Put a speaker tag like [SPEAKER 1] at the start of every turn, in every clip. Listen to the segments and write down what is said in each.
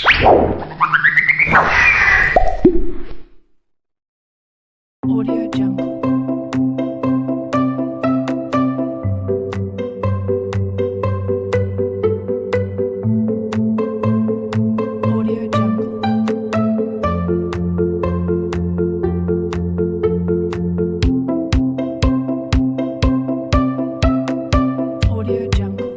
[SPEAKER 1] Audio Jungle. Audio Jungle. Audio Jungle.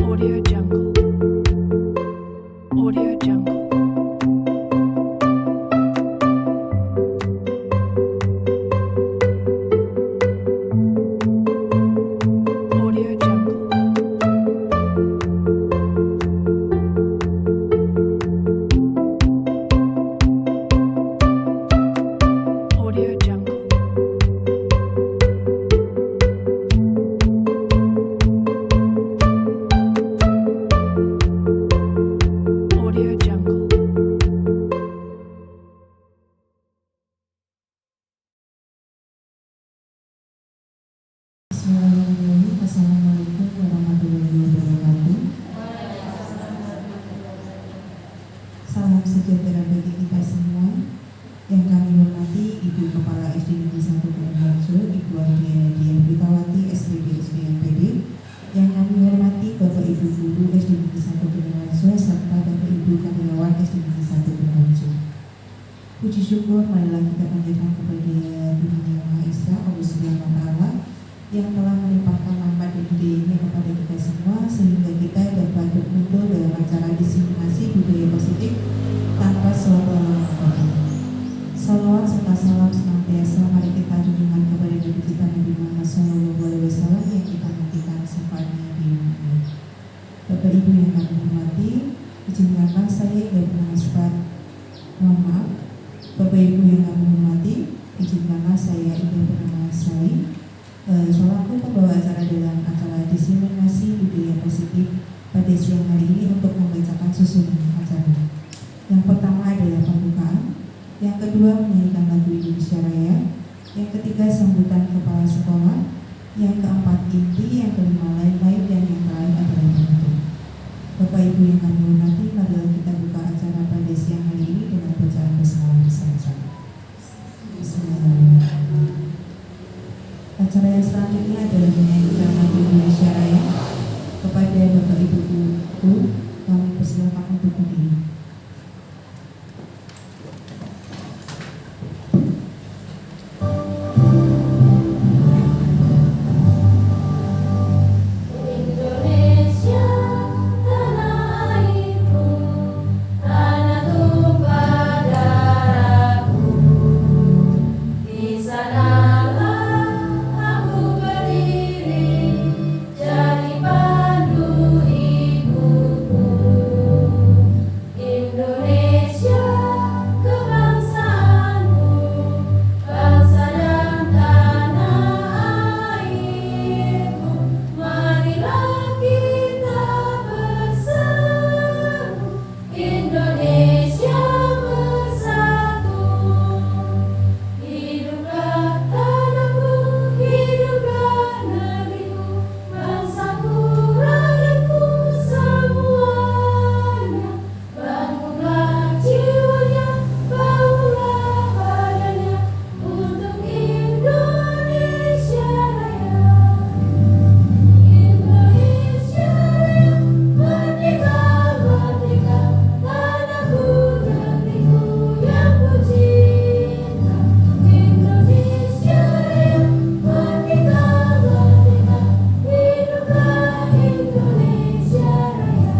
[SPEAKER 1] Audio Jungle. Audio Jungle. Audio Jungle. Audio Jungle. Audio Jungle.
[SPEAKER 2] Bismillahirrahmanirrahim. Assalamualaikum warahmatullahi wabarakatuh. Salam sejahtera bagi kita semua. Yang kami hormati Ibu Kepala SD Negeri 1 Purworejo, Ibu Ardiana Dian Pitawati, SPB SBMPD. Yang kami hormati Bapak Ibu Guru SD Negeri 1 Purworejo serta Bapak Ibu karyawan SD Negeri 1 Purworejo. Puji syukur marilah kita panjatkan kepada Tuhan Yang Maha Esa, Allah Subhanahu wa Ta'ala, yang telah melimpahkan rahmat dan hidayahnya kepada kita semua sehingga kita dapat berkumpul dalam acara diseminasi budaya positif tanpa suatu halangan. Salawat serta salam senantiasa mari kita junjungan kepada Nabi kita Nabi Muhammad SAW yang kita nantikan syafaatnya di dunia. Bapak Ibu yang kami hormati, izinkanlah saya dan penasihat, mohon maaf. Bapak Ibu yang kami hormati, izinkanlah saya ingin bernamasai selaku pembawa acara dalam acara diseminasi budaya positif pada siang hari ini untuk membacakan susunan acara. Yang pertama adalah pembukaan, yang kedua menyanyikan lagu Indonesia Raya, yang ketiga sambutan kepala sekolah, yang keempat inti, yang kelima lain-lain, dan yang terakhir adalah penutup. Bapak Ibu yang kami hormati, marilah kita buka acara pada siang hari ini dengan bacaan bersama bersama. Bismillahirrahmanirrahim. Acara yang selanjutnya adalah menyanyikan lagu Indonesia Raya. Kepada Bapak Ibu Guru, kami persilakan untuk berdiri.
[SPEAKER 3] Indonesia, tanah airku, tanah tumpah darahku. Di sanalah aku berdiri, jadi pandu ibuku. Indonesia, kebangsaanku, bangsa dan tanah airku. Marilah kita bersatu, Indonesia bersatu. Hiduplah tanahku, hiduplah negeriku, bangsaku, rakyatku semuanya. Bangunlah jiwanya, bangunlah badannya untuk Indonesia Raya. Indonesia Raya, merdeka, merdeka, tanahku, negeriku yang ku cinta. Indonesia Raya, merdeka, merdeka, hiduplah Indonesia Raya.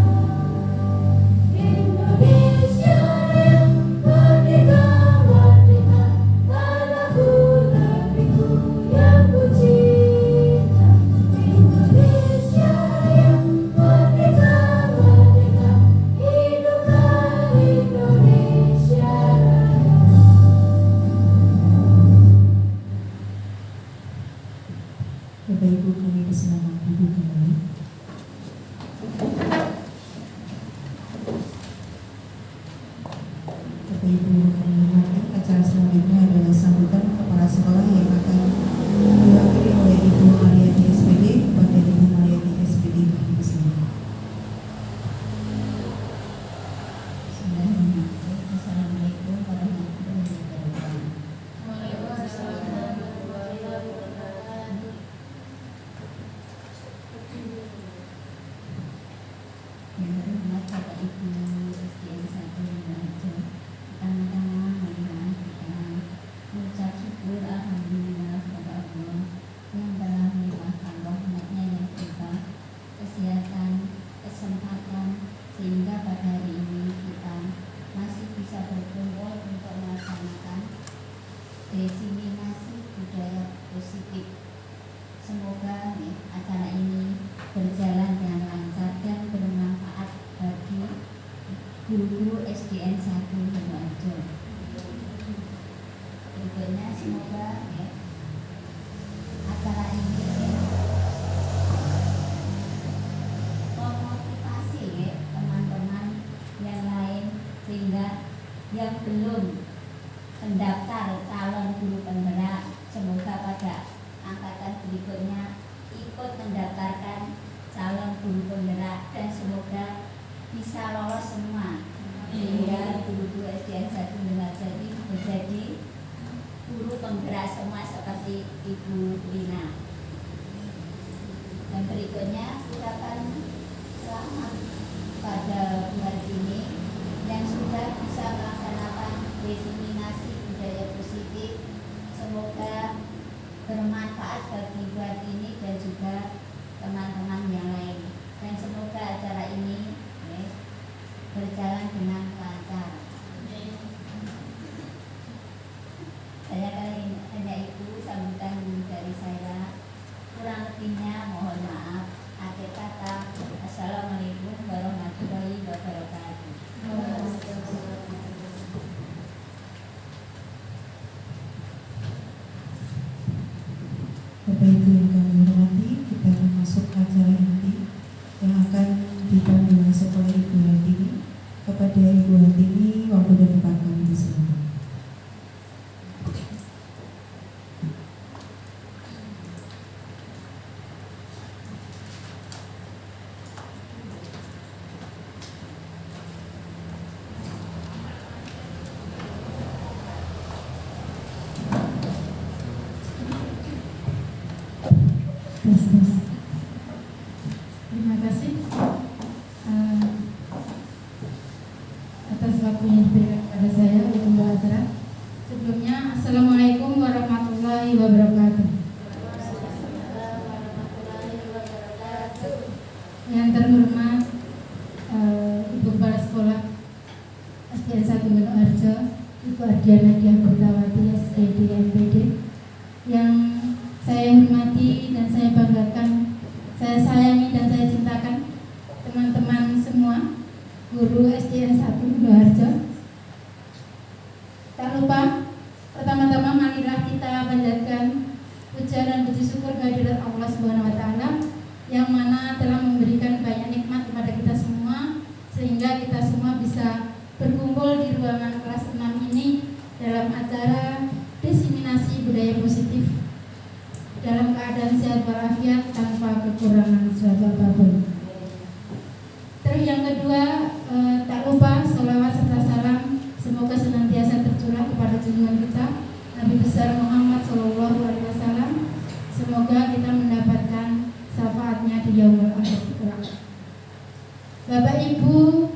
[SPEAKER 3] Indonesia Raya, merdeka, merdeka, tanahku, negeriku yang ku cinta. Indonesia Raya, merdeka, merdeka, hiduplah Indonesia Raya.
[SPEAKER 2] Bapak Ibu kami persilakan duduk kembali. Bapak Ibu kami hormati, acara selanjutnya adalah sambutan kepala sekolah yang akan
[SPEAKER 3] positif. Semoga acara ini berjalan dengan lancar dan bermanfaat bagi guru-guru SDN 1 Sidoarjo. Berikutnya semoga acara ini memotivasi teman-teman yang lain sehingga yang belum mendaftar calon guru penggerak semoga pada angkatan berikutnya ikut mendaftarkan calon guru penggerak dan semoga bisa lolos semua sehingga guru-guru SDN 1 Sidoarjo ini menjadi guru penggerak semua seperti Ibu Lina. Dan berikutnya ucapan selamat pada bulan ini yang sudah bisa melaksanakan diseminasi budaya positif. Semoga bermanfaat bagi bulan ini dan juga teman-teman yang lain. Dan semoga acara ini berjalan dengan lancar. Saya hanya itu sambutan dari saya. Kurang lebihnya mohon maaf. Akhir kata, Assalamualaikum warahmatullahi wabarakatuh.
[SPEAKER 2] Bapak Ibu yang kami hormati, kita akan masuk ke acara inti yang akan dipandu sekolah Ibu Hartini. Kepada Ibu Hartini, waktu dan tempat kami diserahkan.
[SPEAKER 4] Terima kasih atas waktu yang diberikan kepada saya untuk membawa acara. Sebelumnya, Assalamualaikum warahmatullahi wabarakatuh. Yang terhormat Ibu Kepala Sekolah SDN 1 Sidoarjo, Ibu Ardiana Diah Bertawati SPD MPD, yang saya hormati dan saya banggakan, saya sayangi dan saya cintakan teman-teman semua, guru SDN 1 Sidoarjo. Tak lupa, pertama-tama marilah kita panjatkan puja dan puji syukur kehadirat Allah Subhanahu wa taala yang mana telah memberikan banyak nikmat kepada kita semua sehingga kita semua bisa berkumpul di ruangan kelas 6 ini dalam acara diseminasi budaya positif dalam keadaan sehat walafiat tanpa kekurangan suatu apapun. Terus yang kedua, tak lupa sholawat serta salam semoga senantiasa tercurah kepada junjungan kita Nabi besar Muhammad SAW. Semoga kita mendapatkan syafaatnya di yaumul akhir kelak. Bapak Ibu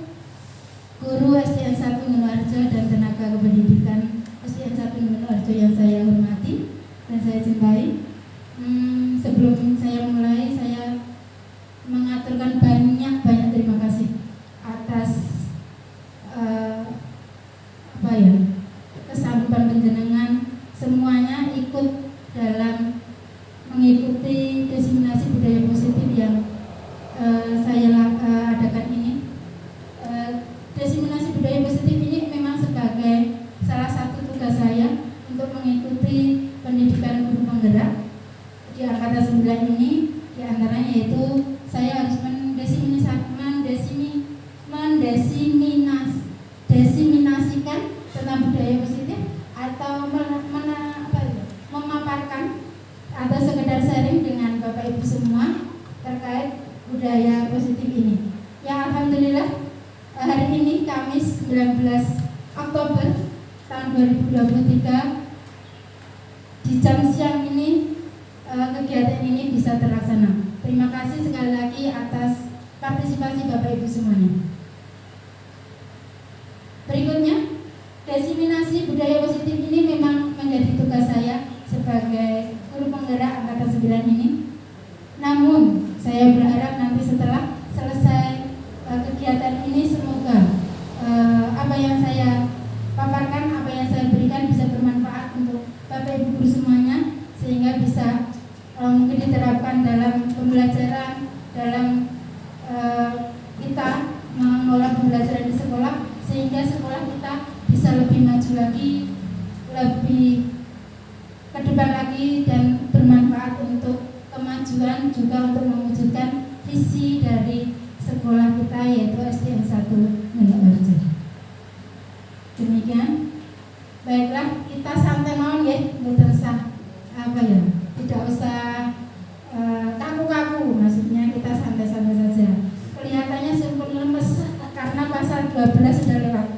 [SPEAKER 4] guru SDN 1 Sidoarjo dan tenaga kependidikan SDN 1 Sidoarjo yang saya hormati dan saya cintai. Sebelum saya mulai, saya mengaturkan banyak terima kasih atas kesanggupan panjenengan semuanya ikut dalam mengikuti diseminasi budaya positif yang saya adakan ini. Diseminasi budaya positif ini memang sebagai salah satu tugas saya untuk mengikuti pendidikan guru penggerak di angkatan 9 ini, di antaranya yaitu saya harus mendesiminasikan tentang budaya positif atau memaparkan atau sekedar sharing dengan Bapak Ibu semua terkait budaya positif ini. Ya, alhamdulillah hari ini Kamis 19 Oktober tahun 2023 di jam siang ini kegiatan ini bisa terlaksana. Terima kasih sekali lagi atas partisipasi Bapak Ibu semuanya. Berikutnya, diseminasi budaya positif ini memang menjadi tugas saya sebagai guru penggerak angkatan 9 ini. Namun, saya berharap nanti setelah selesai kegiatan ini semoga apa yang saya paparkan, apa yang saya berikan bisa bermanfaat untuk Bapak Ibu guru semuanya sehingga bisa bisa mungkin diterapkan dalam pembelajaran, dalam kita mengelola pembelajaran di sekolah, sehingga sekolah kita bisa lebih maju lagi, lebih ke depan lagi, dan bermanfaat untuk kemajuan, juga untuk mewujudkan visi dari sekolah kita, yaitu SDN 1 Milik Harjo. Demikian. Baiklah, kita santai mawon nggih, mboten usah tidak usah kaku-kaku, maksudnya kita santai-santai saja. Kelihatannya simpul lemes karena pasal 12 sudah lewat.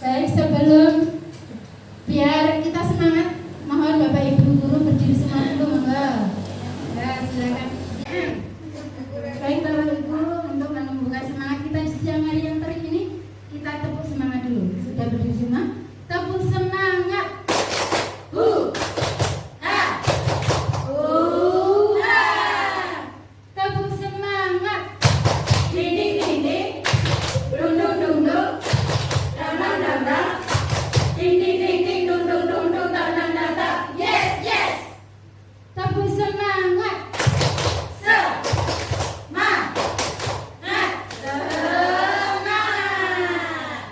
[SPEAKER 4] Baik, sebelum biar kita semangat, mohon Bapak Ibu guru berdiri semangat dulu, monggo. Ya, silakan. Baik Bapak Ibu guru, untuk menumbuhkan semangat kita di siang hari yang terik ini, kita tepuk semangat dulu. Sudah berdiri semua? Tepuk semangat. Tepuk semangat. Ding ding ding ding. Dung dung dung dung. Dang dang dang dang. Ding ding ding ding. Dung dung dung dung. Dang dang dang dang. Yes yes. Tepuk semangat. Semangat.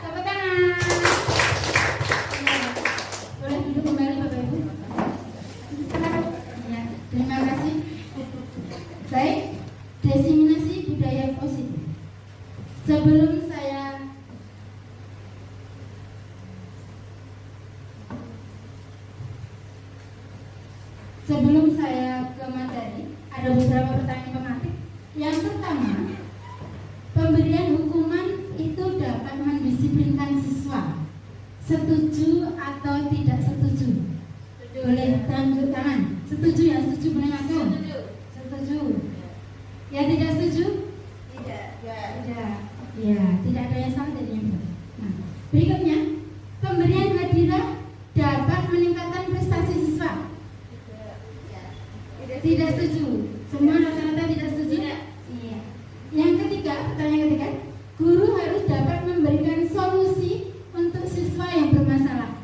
[SPEAKER 4] Tepuk tangan. Boleh duduk kembali Bapak Ibu. Ya, terima kasih. Baik, diseminasi budaya positif. Sebelum saya ke materi, ada beberapa pertanyaan pematik. Yang pertama, pemberian hukuman itu dapat mendisiplinkan siswa. Setuju atau tidak setuju? Boleh tangguh tangan. Setuju ya, setuju boleh nganggur. Setuju. Ya, tidak setuju? Tidak. Ya, tidak ada yang salah jadinya. Nah, berikutnya, pemberian hadiah dapat meningkatkan prestasi siswa. Tidak setuju. Semua rata-rata tidak setuju. Iya. Yang ketiga, pertanyaan ketiga, guru harus dapat memberikan solusi untuk siswa yang bermasalah.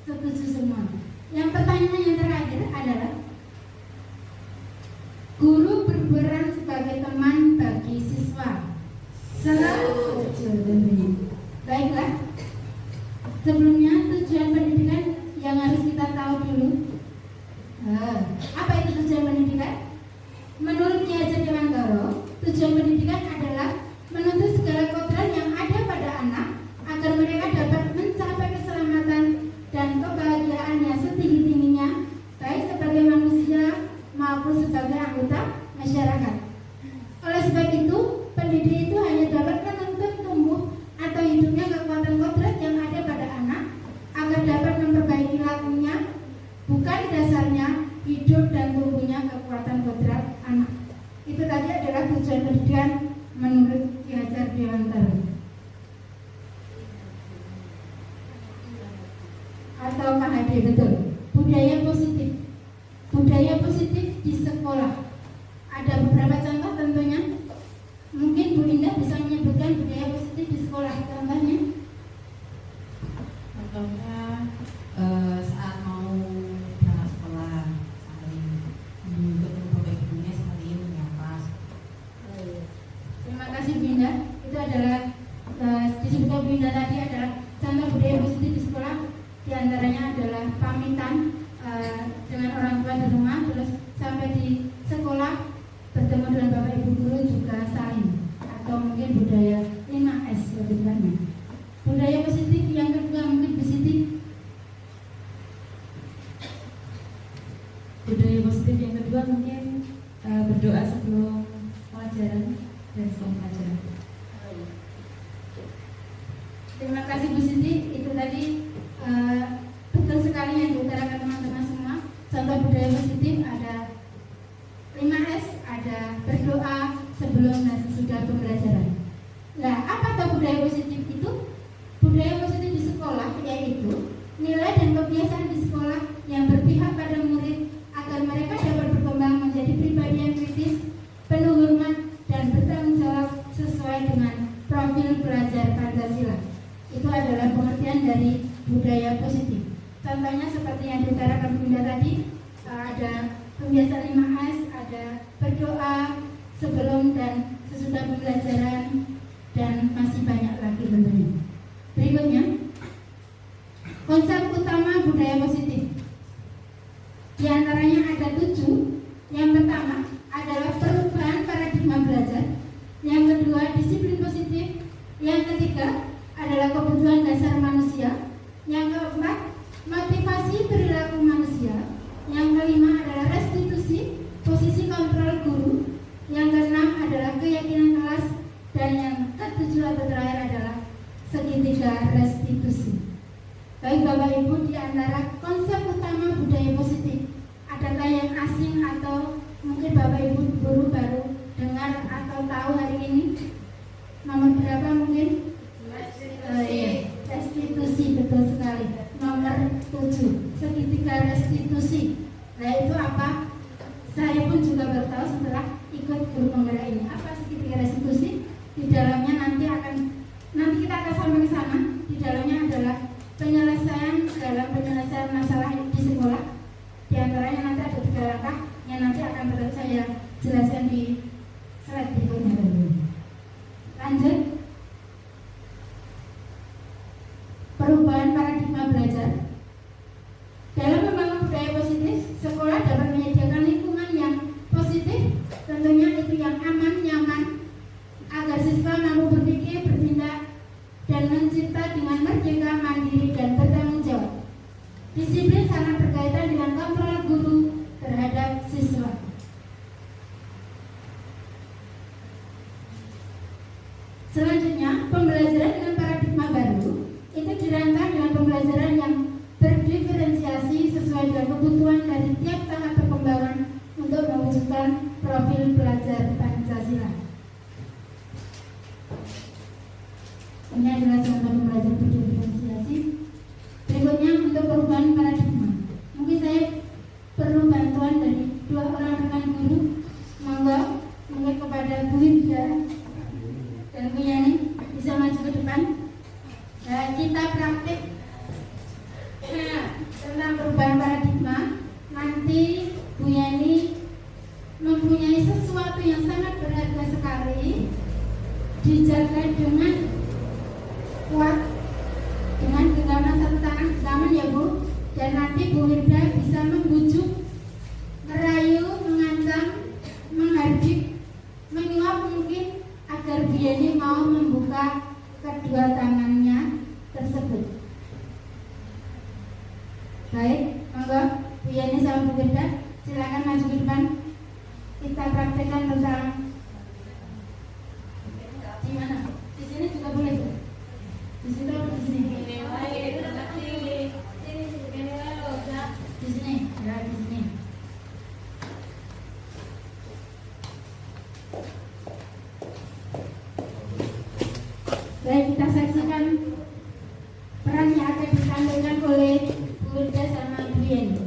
[SPEAKER 4] Setuju semua. Yang pertanyaan yang terakhir adalah, guru berperan sebagai teman bagi siswa. Setuju tentunya. Baiklah. Sebelumnya, tujuan pendidikan yang harus kita tahu dulu. Apa itu tujuan pendidikan? Menurut Ki Hajar Dewantara, tujuan pendidikan adalah menuntut segala kodrat yang ada pada anak agar mereka dapat mencapai keselamatan dan kebahagiaan yang setinggi-tingginya, baik sebagai manusia maupun sebagai anggota masyarakat. Oleh sebab itu, pendidik itu hanya dapat menuntut tumbuh atau hidupnya kekuatan kodrat yang ada pada anak agar dapat memperbaiki lakunya, bukan dasarnya hidup dan tumbuhnya kekuatan kodrat anak. Itu tadi adalah tujuan pendidikan menurut Ki Hajar Dewantara. Atau KHD, betul. Budaya positif. Budaya positif di sekolah. Ada beberapa contoh tentunya. Mungkin Bu Indah bisa menyebutkan budaya positif di sekolah. Contohnya?
[SPEAKER 2] Contohnya saat mau berangkat sekolah, saling untuk memperbaiki dunia, saling menyapa.
[SPEAKER 4] Terima kasih Bu Indah. Itu adalah disebutkan Bu Indah tadi adalah contoh budaya positif di sekolah. Di antaranya adalah pamitan dengan orang tua di rumah, terus sampai di sekolah bertemu dengan Bapak Ibu guru juga saling, atau mungkin budaya 5S lebih tepatnya. Budaya positif yang kedua mungkin Bu Siti.
[SPEAKER 5] Budaya positif yang kedua mungkin berdoa sebelum pelajaran dan setelah pelajaran.
[SPEAKER 4] Terima kasih Bu Siti. Itu tadi betul sekali yang diutarakan teman-teman semua. Contoh budaya positif ada 5S, ada berdoa sebelum dan sesudah pembelajaran. Nah, apa tuh budaya positif itu? Budaya positif di sekolah yaitu nilai dan kebiasaan di sekolah yang berpihak pada murid agar mereka dapat berkembang menjadi pribadi yang kritis, penuh hormat, dan bertanggung jawab sesuai dengan profil pelajar Pancasila. Itu adalah pengertian dari budaya positif. Contohnya seperti yang diutarakan Bunda tadi, ada pembiasaan 5S, ada berdoa sebelum dan sesudah pembelajaran, dan masih banyak lagi tentunya. Berikutnya, konsep utama budaya positif. Di antaranya ada 7. Yang pertama adalah perubahan paradigma belajar. Yang kedua, disiplin positif. Yang ketiga adalah kebutuhan dasar manusia. Yang keempat, motivasi perilaku manusia. Yang kelima adalah restitusi, posisi kontrol guru. Yang keenam adalah keyakinan kelas. Dan yang ketujuh atau terakhir adalah segitiga restitusi. Baik Bapak Ibu, di antara konsep utama budaya positif, adakah yang asing atau mungkin Bapak Ibu guru baru dengar atau tahu hari ini? Nomor berapa mungkin? Restitusi, betul sekali. Nomor 7, segitiga restitusi. Nah itu apa? Saya pun juga baru tahu setelah ikut guru penggerak ini. Apa segitiga restitusi? Di dalamnya nanti kita akan sampai ke sana. Di dalamnya adalah dalam penyelesaian masalah di sekolah. Di antaranya nanti ada 3 langkah yang nanti akan saya jelaskan di slide berikutnya dulu. Lanjut. Perubahan paradigma belajar. Dalam membangun budaya positif, sekolah dapat menyediakan lingkungan yang positif, tentunya itu yang aman, nyaman, agar siswa mampu berpikir, bertindak, dan mencipta dengan merdeka, mandiri, dan bertanggung jawab. Disiplin sangat berkaitan dengan kontrol guru terhadap siswa. Selanjutnya, pembelajaran dengan paradigma baru itu dirancang dengan pembelajaran yang berdiferensiasi sesuai dengan kebutuhan dari tiap tahap perkembangan untuk mewujudkan profil pelajar Pancasila. Ini adalah contoh pembelajaran berdiferensiasi. Berikutnya untuk perubahan paradigma. Mungkin saya perlu bantuan dari 2 orang rekan guru. Monggo, mungkin kepada Bu Winda dan Bu Yani bisa maju ke depan. Nah, kita praktik tentang perubahan paradigma. Nanti Bu Yani mempunyai sesuatu yang sangat berharga sekali, dijaga dengan kuat, dengan genggaman 1 tangan ya Bu. Dan nanti Bu Wirda bisa membujuk, merayu, mengancam, menghardik, menyuap mungkin agar Bu Yani mau membuka kedua tangannya tersebut. Baik, monggo Bu Yani sama Bu Wirda silakan maju ke depan. Kita praktekkan tentang di mana? Di sini juga boleh Bu. Di situ atau di sini? Di sini, ya di sini. Baik, kita saksikan peran yang akan ditampilkan oleh Bu Wirda sama Bu Yani.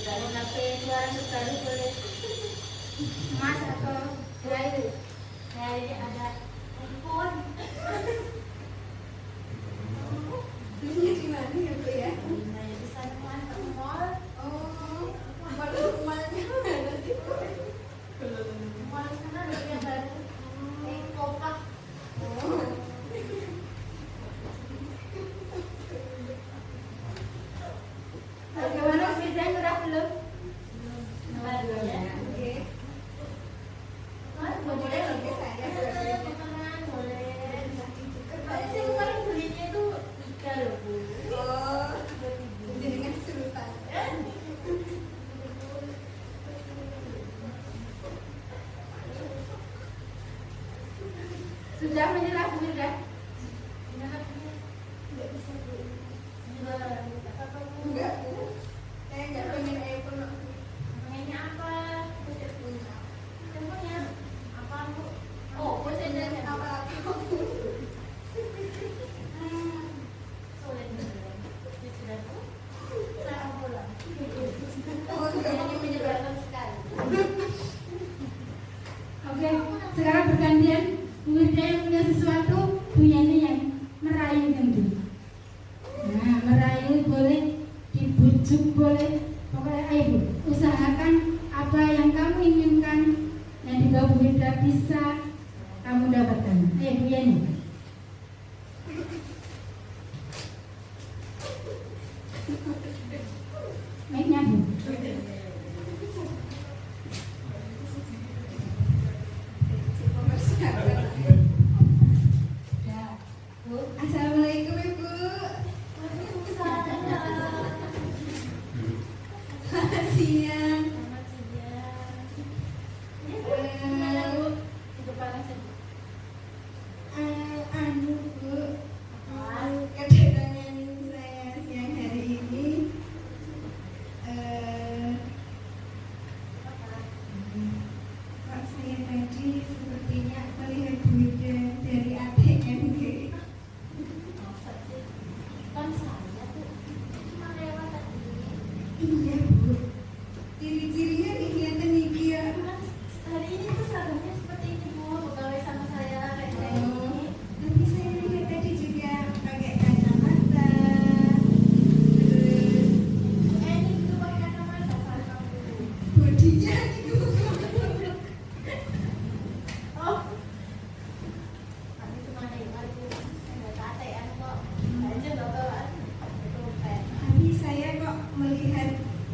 [SPEAKER 3] Bangun apa suara sekali boleh. Mas atau Rayu. Kayaknya ada handphone.
[SPEAKER 2] Belinya di mana ya Bu ya?
[SPEAKER 3] Nah, di sana kan ke mall.
[SPEAKER 2] Oh, baru rumahnya mana sih Bu?
[SPEAKER 3] Mall sana ada yang baru. Kopak.
[SPEAKER 2] Oh.
[SPEAKER 3] Bagaimana Firdan udah belum? Baru ya.
[SPEAKER 2] Oke.
[SPEAKER 3] Boleh
[SPEAKER 2] Oke, saya boleh.
[SPEAKER 3] boleh. Tapi saya kemarin belinya itu 3 loh Bu.
[SPEAKER 2] Oh, jenengan surutan.
[SPEAKER 4] Sudah menyerah Bu Firdan?
[SPEAKER 2] Enggak bisa Bu. Enggak Bu. Saya enggak pengen iPhone.
[SPEAKER 3] Pengennya apa?
[SPEAKER 2] Tidak punya.
[SPEAKER 3] Semuanya apa Bu? Oh, presiden
[SPEAKER 2] Apa-apa.
[SPEAKER 3] sulit beneran. Sudah Bu. Saya pulang.
[SPEAKER 2] Oh, enggak.
[SPEAKER 3] Ini menyebalkan sekali.
[SPEAKER 4] Oke, sekarang bergantian Bu Firdan yang punya sesuatu, Bu Yani yang merayu tentu. Nah, merayu boleh, dibujuk boleh, pokoknya ayo Bu, usahakan apa yang kamu inginkan yang di bawah Bu Firdan bisa kamu dapatkan. Ayo Bu Yani. Mic-nya Bu.
[SPEAKER 2] Ya. Bu, Assalamualaikum Ibu. Selamat siang.
[SPEAKER 3] Selamat siang.
[SPEAKER 2] Eh,
[SPEAKER 3] Itu panas ya.
[SPEAKER 2] anu Bu, kedatangan saya siang hari ini kok saya tadi sepertinya melihat duit dari ATM gitu.
[SPEAKER 3] Masa sih? Kan saya tuh cuma lewat tadi.
[SPEAKER 2] Iya Bu, ciri-cirinya nih kelihatan nih dia.
[SPEAKER 3] Kan hari ini tuh seragamnya seperti ini Bu, pegawai sama saya kayak ini.
[SPEAKER 2] Tapi saya lihat tadi juga pakai kacamata, terus
[SPEAKER 3] Ini juga pakai kacamata sama kamu.
[SPEAKER 2] bodinya itu.
[SPEAKER 3] Oh, kami cuma lewat Bu. Saya nggak ke ATM kok. Aja nggak bawa dompet.
[SPEAKER 2] Tapi saya kok melihat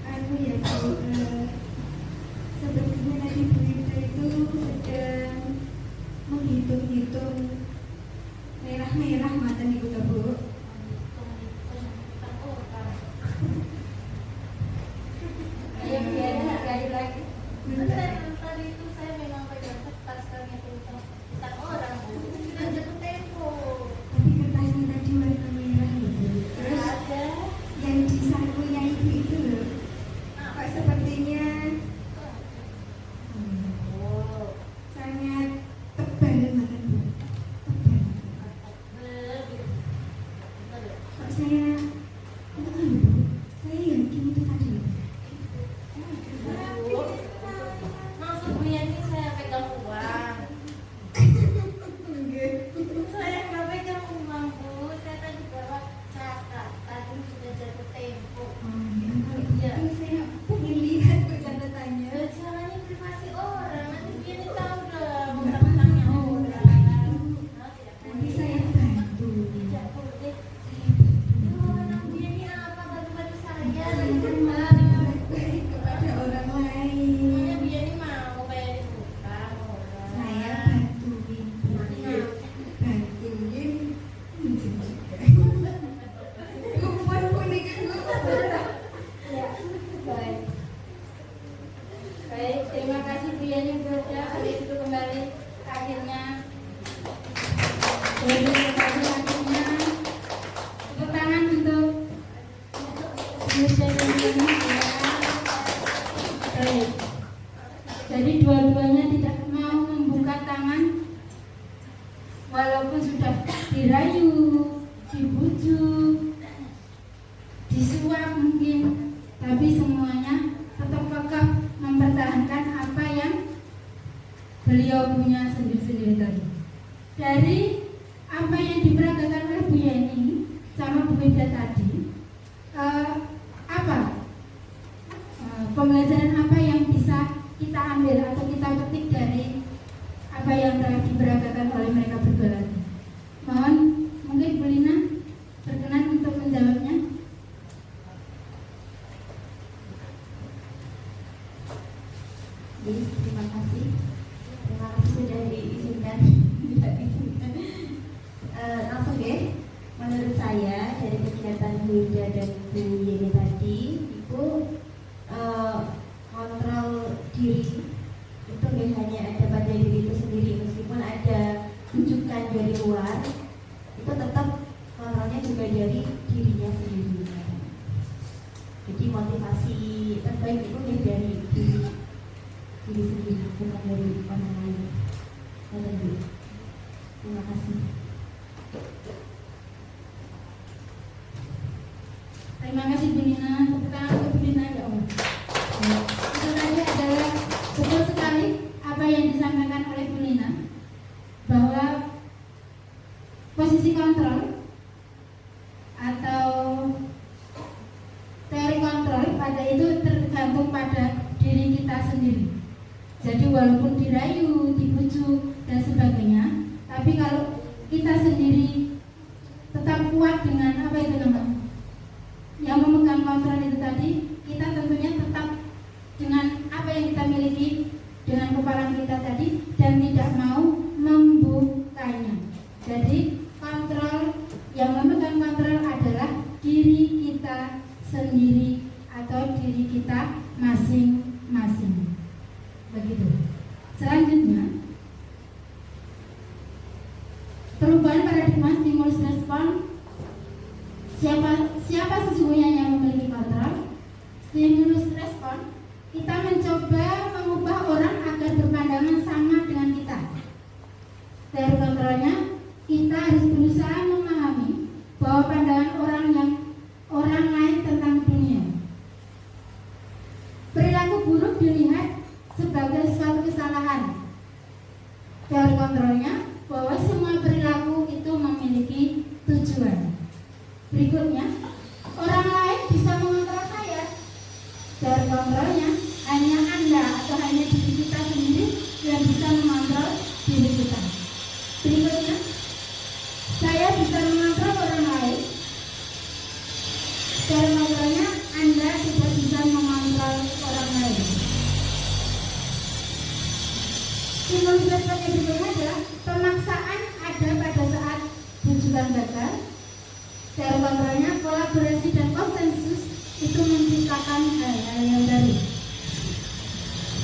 [SPEAKER 2] anu ya Bu, sepertinya tadi Bu Ida itu sedang menghitung-hitung merah-merah mata nih Bu.
[SPEAKER 4] Ayo Bu Yani, merayu lagi.
[SPEAKER 3] Tadi itu saya memang pegang kertas kami itu kita orang Bu. Kita jatuh tempo.
[SPEAKER 2] Tapi kertasnya tadi warna merah loh Bu. Terus
[SPEAKER 3] Ada.
[SPEAKER 2] yang di sakunya Ibu itu loh, kok sepertinya
[SPEAKER 3] Oh.
[SPEAKER 2] sangat tebal banget Bu. Tebal. Kok saya saya yakin itu tadi.
[SPEAKER 3] Maksud Bu Yani saya pegang uang. Saya nggak pegang uang Bu. Saya tadi bawa catat. Tadi sudah jatuh tempo.
[SPEAKER 2] Oh ya, kalau begitu saya pengen lihat Bu catatannya.
[SPEAKER 3] Jangan ini privasi orang. Nanti Bu Yani tahu dong. Utang-utangnya orang. Nah, tidak
[SPEAKER 2] Nanti
[SPEAKER 3] boleh.
[SPEAKER 2] saya bantu.
[SPEAKER 3] Tidak boleh. Oh, anak Bu Yani apa bantu-bantu saya?
[SPEAKER 2] Saya kan malah baik kepada orang lain.
[SPEAKER 3] Pokoknya Bu Yani mau bayarin utang orang.
[SPEAKER 2] Saya bantuin Bu. Bantuin juga. Kumpul kuning Bu.
[SPEAKER 4] Ya, baik. Baik, terima kasih Bu Yani Broda. Hari itu kembali akhirnya. Jadi kembali akhirnya. Tepuk tangan untuk Bu Yani. Baik. Jadi dua-duanya tidak mau membuka tangan walaupun sudah dirayu, dibujuk, disuap mungkin, tapi semuanya beliau punya sendiri-sendiri tadi. Dari apa yang diperagakan oleh Bu Yeni sama Bu Wida tadi, pembelajaran apa yang bisa kita ambil atau kita petik dari apa yang telah diperagakan oleh mereka berdua tadi? Mohon mungkin Bu Lina berkenan untuk menjawabnya.
[SPEAKER 5] Terima kasih sudah diizinkan. Langsung deh, menurut saya dari kegiatan Bu Wida dan Bu Yeni tadi itu kontrol diri itu nggak hanya ada pada diri itu sendiri, meskipun ada rujukan dari luar, itu tetap kontrolnya juga dari dirinya sendiri. Jadi motivasi terbaik itu dari diri sendiri, bukan dari orang lain. Terima kasih.
[SPEAKER 4] Terima kasih Bu Lina. Tepuk tangan untuk Bu Lina ya Allah. Itu tadi adalah betul sekali apa yang disampaikan oleh Bu Lina, bahwa posisi kontrol atau teori kontrol pada itu tergantung pada diri kita sendiri. Jadi walaupun dirayu, dibujuk dan sebagainya, tapi kalau kita sendiri tetap kuat dengan apa itu namanya, yang memegang kontrol itu tadi, kita tentunya tetap dengan apa yang kita miliki, dengan kepala kita tadi, dan tidak mau membukanya. Jadi kontrol, yang memegang kontrol adalah diri kita sendiri atau diri kita masing-masing. Begitu. Selanjutnya, perubahan paradigma stimulus respon. Siapa sesungguhnya yang memiliki kontrol? Stimulus respon, kita mencoba mengubah orang agar berpandangan sama dengan kita. Dari kontrolnya, kita harus berusaha memahami bahwa pandangan orang lain tentang dunia. Perilaku buruk dilihat sebagai suatu kesalahan. Dari kontrolnya, bahwa semua perilaku itu memiliki tujuan. Berikutnya, orang lain bisa mengontrol saya. Dari kontrolnya, hanya Anda atau hanya diri kita sendiri yang bisa mengontrol diri kita. Berikutnya, saya bisa mengontrol orang lain. Dari kontrolnya, Anda tidak bisa mengontrol orang lain. Stimulus respon yang berikutnya adalah pemaksaan ada pada saat tujuan gagal. Dari kontrolnya, kolaborasi dan konsensus itu menciptakan hal-hal yang baru.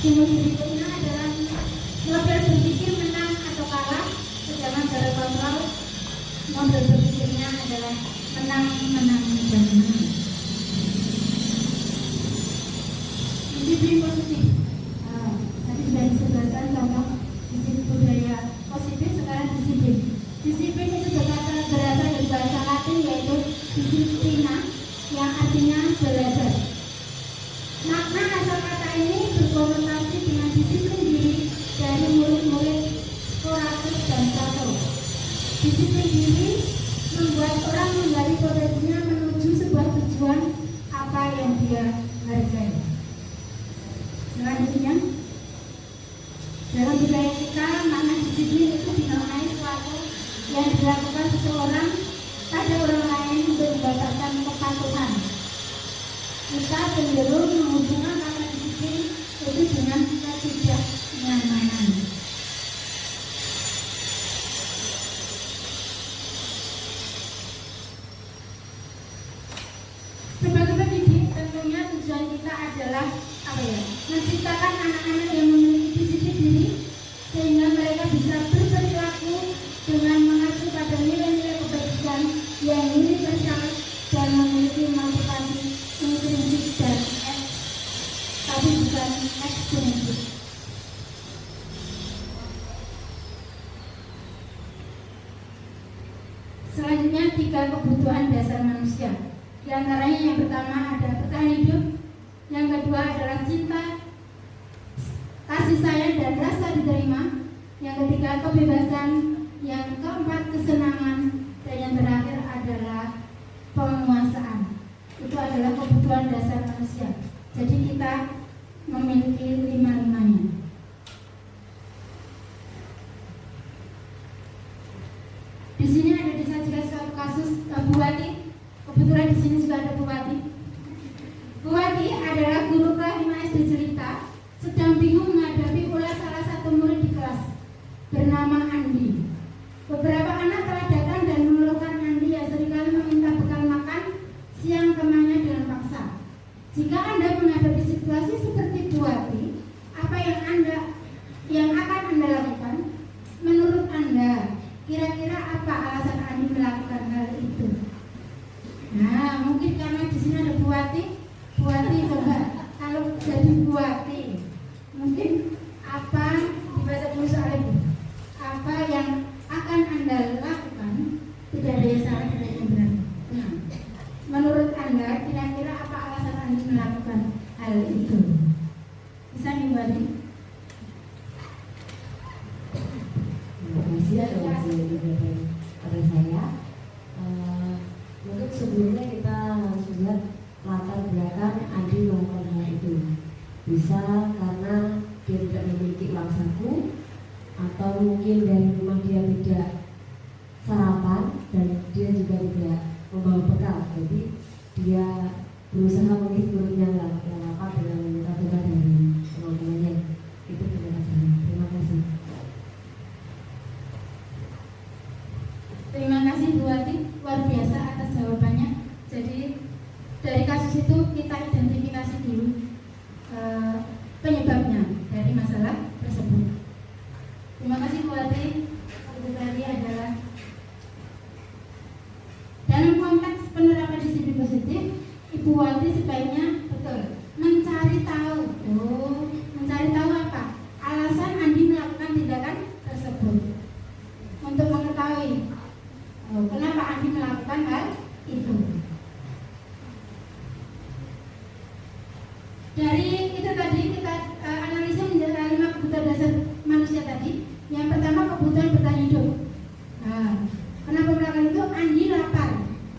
[SPEAKER 4] Stimulus berikutnya adalah model berpikir menang atau kalah, sedangkan dari kontrol model berpikirnya adalah menang, menang, dan menang. Disiplin positif. Tadi sudah disebutkan contoh disiplin budaya positif, sekarang disiplin. Disiplin itu berasal dari bahasa Latin, yaitu disiplina, yang artinya belajar. Makna asal kata ini berkonotasi dengan disiplin diri dari murid-murid Horace dan Plato. Disiplin diri membuat orang menggali potensinya menuju sebuah tujuan apa yang dia hargai. Selanjutnya, dalam budaya kita, makna disiplin itu dimaknai suatu yang dilakukan seseorang pada orang lain untuk membatalkan kepatuhan. Kita cenderung menghubungkan kata disiplin itu dengan ketidaknyamanan. Sebagai pendidik, tentunya tujuan kita adalah menciptakan anak-anak yang memiliki disiplin diri, sehingga mereka bisa berperilaku dengan mengacu pada nilai-nilai kebajikan yang universal dan memiliki motivasi intrinsik dan tapi bukan ekstrinsik. Selanjutnya, 3 kebutuhan dasar manusia. Di antaranya yang pertama adalah bertahan hidup, yang kedua adalah cinta kasih sayang dan rasa diterima, yang ketiga kebebasan, yang keempat kesenangan, dan yang terakhir adalah penguasaan. Itu adalah kebutuhan dasar manusia. Jadi kita memiliki lima-limanya. Di sini ada disajikan suatu kasus Bu Wati. Kebetulan di sini juga ada Bu Wati. Bu Wati adalah guru kelas 5 SD cerita sedang bingung menghadapi ulas salah satu murid di kelas bernama Andi. Beberapa anak telah datang dan mengeluhkan Andi yang seringkali meminta bekal makan siang temannya dengan paksa. Jika Anda menghadapi situasi seperti Bu Wati, apa yang akan Anda lakukan? Menurut Anda, kira-kira apa alasan Andi melakukan hal itu? Nah, mungkin karena di sini ada Bu Wati coba kalau jadi Bu Wati, mungkin apa dibaca dulu soal Ibu? Apa yang akan Anda lakukan? Tidak ada yang salah, tidak ada yang benar. Nah, menurut Anda, kira-kira apa alasan Anda melakukan hal itu? Bisa Ibu Wati?
[SPEAKER 6] Terima kasih atas waktu yang diberikan pada saya. Mungkin sebelumnya kita harus lihat latar belakang Andi melakukan hal itu. Bisa karena dia tidak memiliki uang saku, atau mungkin dari rumah dia tidak sarapan dan dia juga tidak membawa bekal. Jadi dia berusaha menghibur yang lapar dengan meminta bekal dari teman-temannya. Itu pendapat saya. Terima kasih.
[SPEAKER 4] Terima kasih Bu Wati, luar biasa atas jawabannya. Jadi dari kasus itu kita identifikasi dulu penyebabnya dari masalah tersebut. Terima kasih Bu Wati. Itu tadi adalah dalam konteks penerapan disiplin positif, Ibu Wati sebaiknya betul mencari tahu. Mencari tahu apa? Alasan Andi melakukan tindakan tersebut. Untuk mengetahui kenapa Andi melakukan hal itu. Dari itu tadi kita analisa menjadi 5 kebutuhan dasar manusia tadi. Yang pertama kebutuhan bertahan hidup. Kenapa melakukan itu? Andi lapar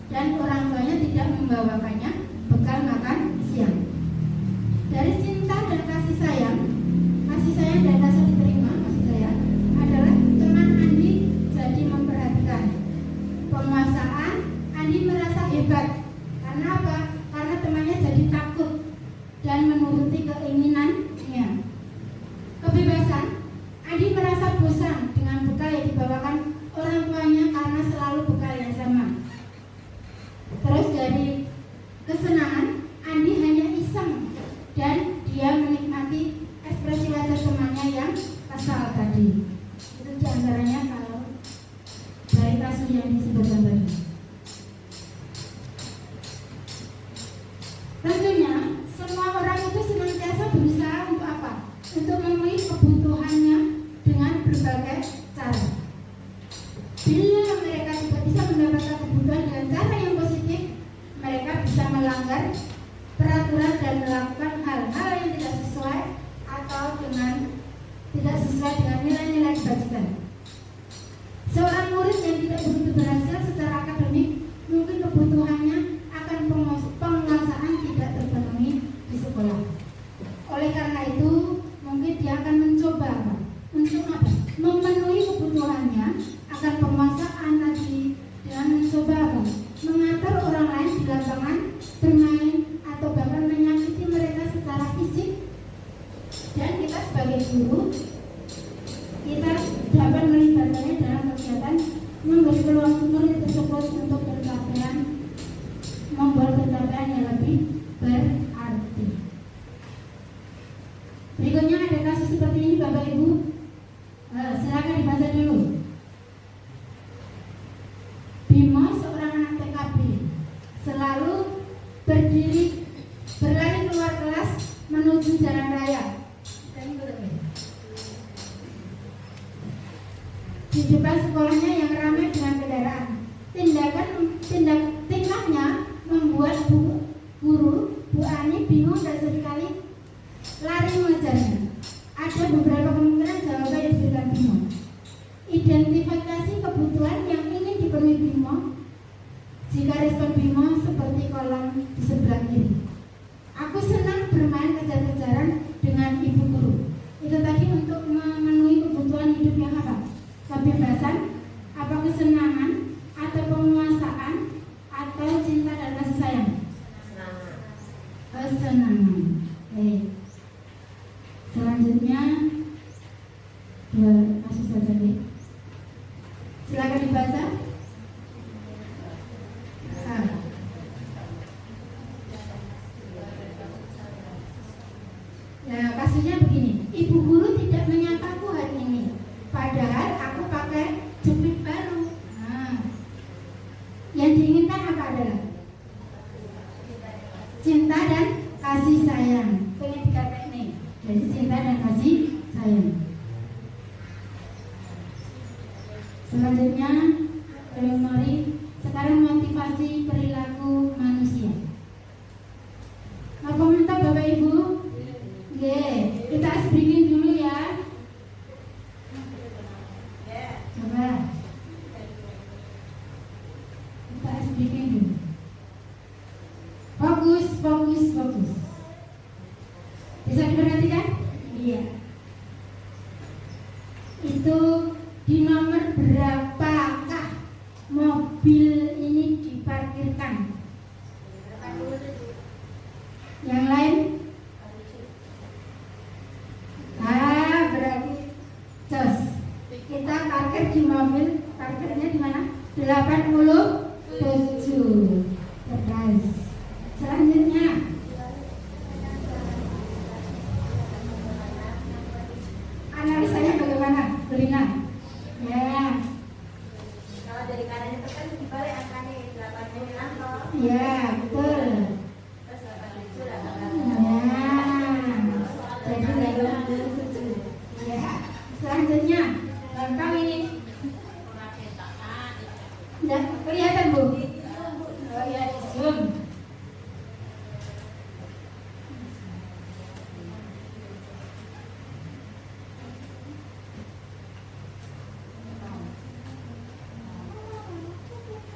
[SPEAKER 4] dan orang tuanya tidak membawakannya bekal makan siang. Dari cinta dan kasih sayang dan rasa diterima, kasih sayang adalah teman Andi jadi memperhatikan. Penguasaan, Andi merasa hebat. Karena apa? Karena temannya jadi takut dan menuruti keinginannya. Kebebasan, Andi merasa bosan dengan bekal yang dibawakan orang tuanya karena selalu bekal yang sama. Terus dari kesenangan, Andi hanya iseng dan dia menikmati ekspresi wajah temannya yang kesal tadi. Itu diantaranya kalau dari kasus yang disebutkan tadi. Tentunya semua orang itu senantiasa berusaha untuk apa? Untuk memenuhi kebutuhannya dengan berbagai cara. Bila mereka tidak bisa mendapatkan kebutuhan dengan cara yang positif, mereka bisa melanggar peraturan dan melakukan hal-hal yang tidak sesuai atau tidak sesuai dengan nilai-nilai kebajikan. Seorang murid yang tidak begitu berhasil secara akademik, mungkin kebutuhannya akan penguasaan tidak terpenuhi di sekolah. Oleh karena itu, mungkin dia akan mencoba apa? Memenuhi kebutuhannya akan penguasaan tadi dengan mencoba apa? Mengatur orang lain di lapangan bermain atau bahkan menyakiti mereka secara fisik. Dan kita sebagai guru, kita dapat melibatkannya dalam kegiatan memberi peluang murid tersebut untuk membuat pencapaian yang lebih berarti. Berikutnya ada kasus seperti ini Bapak Ibu. Silakan dibaca dulu. Bimo, seorang anak TKB, selalu berlari keluar kelas menuju jalan raya. Di depan sekolahnya yang ramai dengan kendaraan. Tingkahnya membuat guru Bu Ani bingung dan seringkali lari mengejarnya. Ada ada beberapa kemungkinan jawaban yang diberikan Bimo. Identifikasi kebutuhan yang ingin dipenuhi Bimo. Jika respon Bimo seperti kolom di sebelah kiri. Aku senang bermain kejar-kejaran dengan ibu guru. Itu tadi untuk memenuhi kebutuhan hidup yang apa? Kebebasan, apa kesenangan, atau penguasaan, atau cinta dan kasih sayang? Kesenangan. Selanjutnya dua kasus saja nih. Silakan dibaca. Nah, kasusnya begini. Ibu guru tidak menyapaku hari ini, padahal aku pakai jepit baru. Yang diinginkan apa adalah cinta dan kasih sayang. Pengen dikatakan nih, jadi cinta dan kasih sayang. Selanjutnya, mari sekarang motivasi perilaku manusia. Mau komentar Bapak Ibu? Kita speaking dulu ya. Coba. Kita speaking dulu. Fokus. Bisa diperhatikan? Iya. Itu di nomor berapakah mobil ini diparkirkan? Yang lain? Berarti jos. Kita parkir di mobil, parkirnya di mana? 87. Cerdas. Selanjutnya, analisanya bagaimana? Belina. Ya.
[SPEAKER 3] Kalau dari kanan itu kan dibalik angkanya 86 toh.
[SPEAKER 4] Ya, betul.
[SPEAKER 3] Terus 87 lah.
[SPEAKER 4] Ya. Jadi ya. Selanjutnya, gampang ini. Ya, kelihatan Bu? Oh ya, di zoom.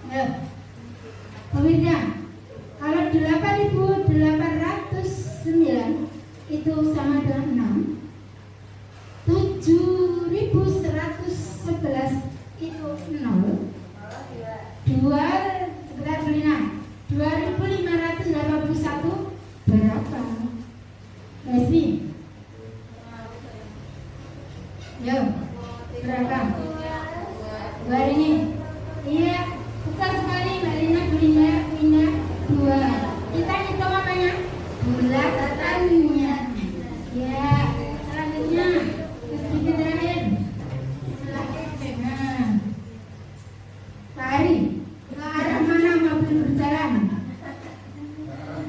[SPEAKER 4] Ya. Pemirsa, kalau 8.809 itu sama dengan 6, 7.111 itu 0, 2.581 berapa? Lesmi? Yo, berapa? 2 ini? Iya, bukan sekali Mbak Lina, Bulinya, Wina, 2. Kita hitung apanya? Bulatannya. Ya, selanjutnya sedikit terakhir. Nah, Pak Ari, ke arah mana mobil berjalan?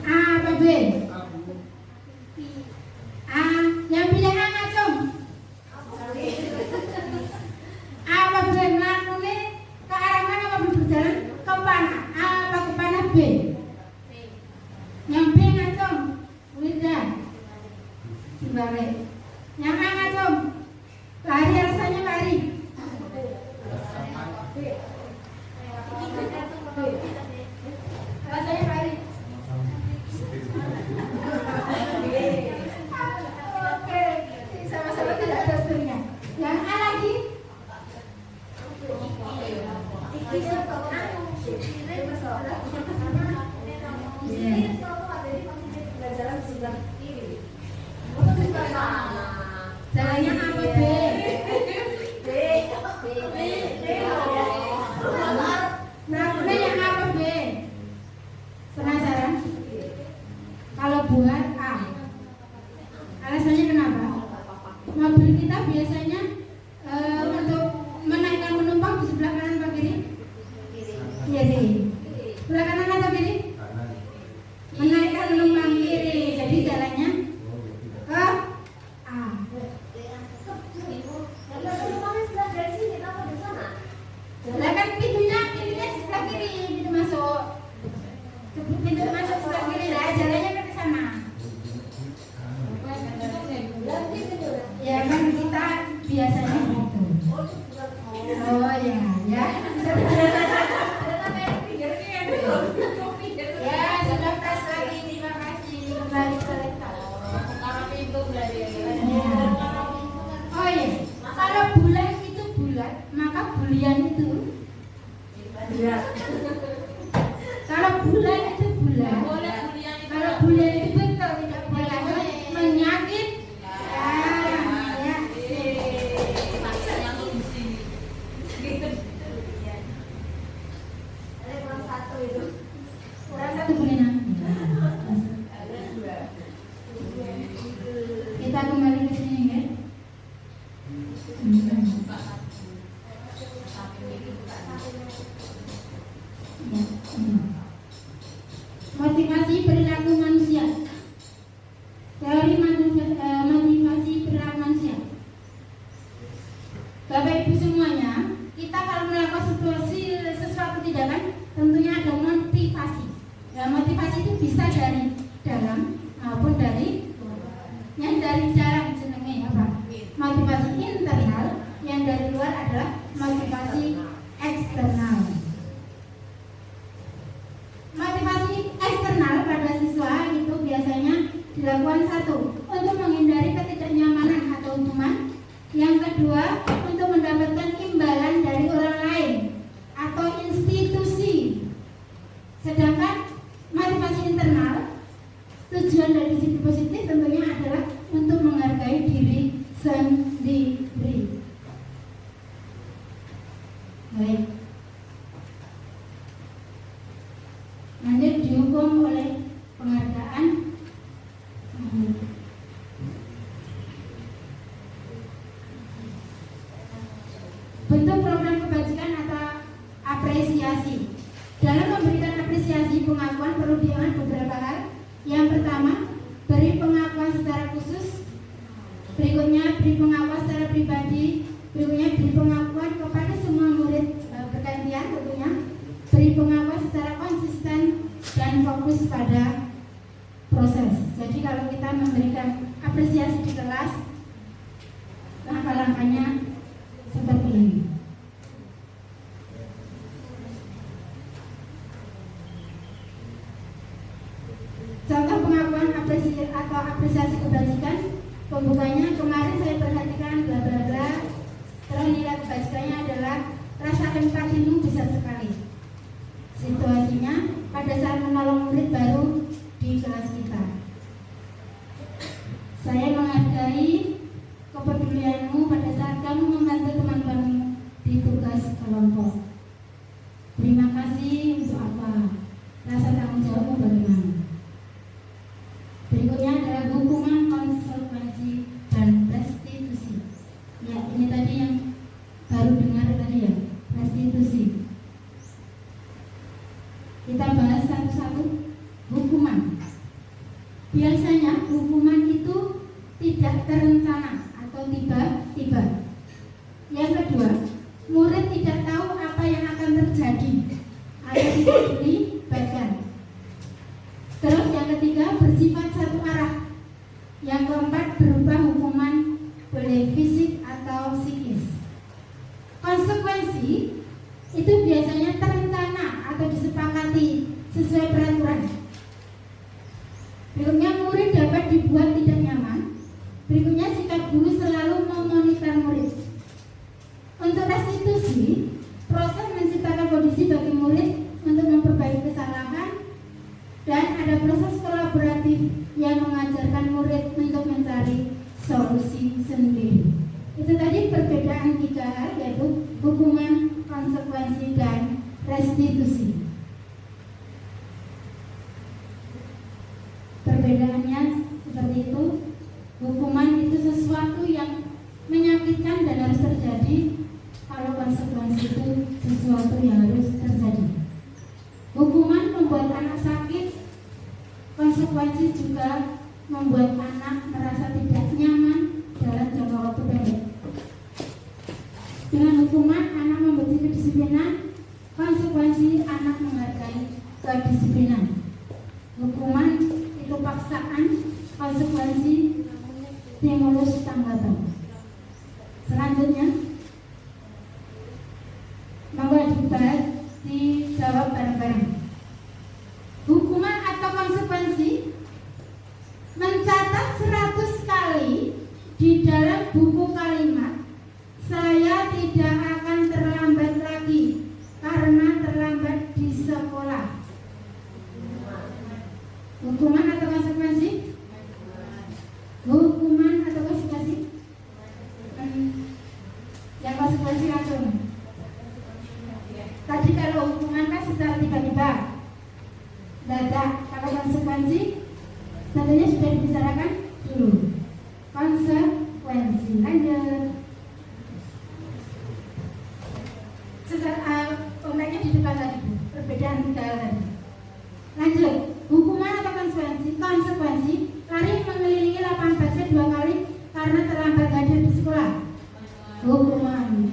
[SPEAKER 4] A apa B? A, yang pilih A ngacung. A apa B? Melakukan ke arah mana mobil berjalan? Ke panah A apa ke panah B? Yang B ngacung. Wida dibalik. Yang A ngacung. Pak Ari, alasannya Pak Ari. Alasannya Pak Ari. Oke, sama-sama tidak ada sebenarnya. Yang A lagi. Jalannya apa B? Melakukan yang apa B? Penasaran? Kalau buat A, alasannya kenapa? Mobil kita biasanya untuk menaikkan penumpang di sebelah kanan atau kiri? Kiri. Sebelah kanan atau kiri? Menaikkan penumpang kiri. Jadi jalannya ke A. Lah kan pintunya sebelah kiri, pintu masuk. Pintu masuk sebelah kiri lah, jalannya ke sana. Ya kan Bapak Ibu semuanya, kita kalau melakukan sesuatu tindakan tentunya ada motivasi. Ya, motivasi itu bisa dari dalam maupun dari luar. Yang dari dalam jenenge apa? Motivasi internal, yang dari luar adalah motivasi eksternal. Motivasi eksternal pada siswa itu biasanya dilakukan satu, untuk menghindari ketidaknyamanan atau hukuman. Yang kedua, untuk mendapatkan imbalan dari orang lain atau institusi. Sedangkan motivasi internal, tujuan dari sisi positif tentunya adalah untuk menghargai diri sendiri. Baik. Lanjut, dihukum oleh penghargaan. Bentuk program kebajikan atau apresiasi. Dalam memberikan apresiasi pengakuan perlu diingat beberapa hal. Yang pertama, beri pengakuan secara khusus. Berikutnya, beri pengakuan secara pribadi. Berikutnya, beri pengakuan kepada semua murid bergantian tentunya. Beri pengakuan secara konsisten dan fokus pada proses. Jadi kalau kita memberikan apresiasi di kelas, langkah-langkahnya seperti ini. Contoh pengakuan apresiasi atau apresiasi kebajikan, pembukanya kemarin saya perhatikan bla bla bla. Terus nilai kebajikannya adalah rasa empatimu besar sekali. Situasinya pada saat menolong murid baru di kelas kita. Saya menghargai kepedulianmu pada saat kamu membantu teman-temanmu di tugas kelompok. Terima kasih untuk apa? Rasa tanggung jawabmu bagaimana? Berikutnya adalah hukuman, konsekuensi, dan restitusi. Ya, ini tadi yang baru dengar tadi ya, restitusi. Kita bahas satu-satu. Hukuman. Biasanya hukuman itu tidak terencana atau tiba-tiba. Yang kedua, murid tidak tahu apa yang akan terjadi atau tidak dilibatkan. Terus yang ketiga, bersifat satu arah. Yang keempat, berupa hukuman boleh fisik atau psikis. Konsekuensi itu biasanya terencana atau disepakati sesuai peraturan. Berikutnya, murid dapat dibuat tidak nyaman. Berikutnya, sikap guru selalu memonitor murid. Untuk restitusi, proses menciptakan kondisi bagi murid untuk memperbaiki kesalahan, dan ada proses kolaboratif yang mengajarkan murid untuk mencari solusi sendiri. Itu tadi perbedaan 3 hal, yaitu hukuman, konsekuensi, dan restitusi. Perbedaannya seperti itu. Hukuman itu sesuatu yang menyakitkan dan harus terjadi. Kalau konsekuensi itu sesuatu yang harus terjadi. Hukuman membuat anak sakit, konsekuensi juga membuat anak merasa tidak nyaman dalam jangka waktu pendek. Dengan hukuman, anak membenci kedisiplinan, konsekuensi anak menghargai kedisiplinan. Hukuman itu paksaan, konsekuensi stimulus tanggapan. Selanjutnya, monggo dibahas, dijawab bareng-bareng. Hukuman atau konsekuensi mencatat 100 kali di dalam buku kalimat, saya tidak akan terlambat lagi karena terlambat di sekolah. Hukuman atau konsekuensi? Hukuman atau konsekuensi? Yang konsekuensi langsung. Tadi kalau hukuman kan secara tiba-tiba, dadak. Kalau konsekuensi tentunya sudah dibicarakan dulu. Konsekuensi, lanjut. Kontaknya di depan tadi, perbedaan 3 hal tadi. Lanjut, hukuman atau konsekuensi? Konsekuensi, lari mengelilingi lapangan basket 2 kali karena terlambat hadir di sekolah. Hukuman.